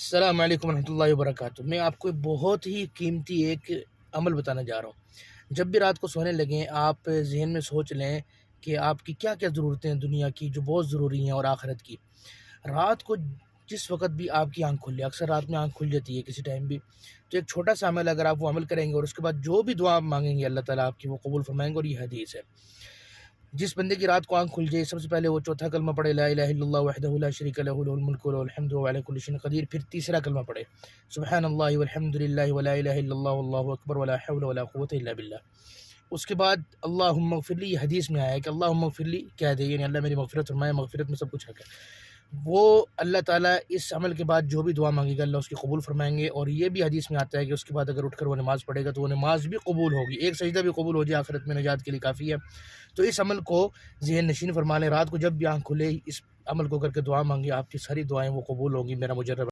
السلام علیکم ورحمۃ اللہ وبرکاتہ۔ میں آپ کو بہت ہی قیمتی ایک عمل بتانے جا رہا ہوں۔ جب بھی رات کو سونے لگیں آپ ذہن میں سوچ لیں کہ آپ کی کیا کیا ضرورتیں ہیں دنیا کی جو بہت ضروری ہیں اور آخرت کی۔ رات کو جس وقت بھی آپ کی آنکھ کھل جائے، اکثر رات میں آنکھ کھل جاتی ہے کسی ٹائم بھی، تو ایک چھوٹا سا عمل اگر آپ وہ عمل کریں گے اور اس کے بعد جو بھی دعا مانگیں گے اللہ تعالیٰ آپ کی وہ قبول فرمائیں گے، اور یہ حدیث ہے۔ جس بندے کی رات کو آنکھ کھل جائے سب سے پہلے وہ چوتھا کلمہ پڑھے، لا الہ الا اللہ وحدہ لا شریک لہ لہ الملک ولہ الحمد وهو علی کل شیء قدیر۔ پھر تیسرا کلمہ پڑھے، سبحان اللہ والحمد للہ ولا الہ الا اللہ واللہ اکبر ولا حول ولا قوۃ الا باللہ۔ اس کے بعد اللہم اغفر لی، یہ حدیث میں آیا ہے کہ اللہم اغفر لی کہہ دے، یعنی اللہ میری مغفرت فرمائے، مغفرت میں سب کچھ حق ہے۔ وہ اللہ تعالیٰ اس عمل کے بعد جو بھی دعا مانگے گا اللہ اس کی قبول فرمائیں گے، اور یہ بھی حدیث میں آتا ہے کہ اس کے بعد اگر اٹھ کر وہ نماز پڑھے گا تو وہ نماز بھی قبول ہوگی، ایک سجدہ بھی قبول ہو جائے آخرت میں نجات کے لیے کافی ہے۔ تو اس عمل کو ذہن نشین فرما لیں، رات کو جب بھی آنکھ کھلے اس عمل کو کر کے دعا مانگے، آپ کی ساری دعائیں وہ قبول ہوں گی، میرا مجرب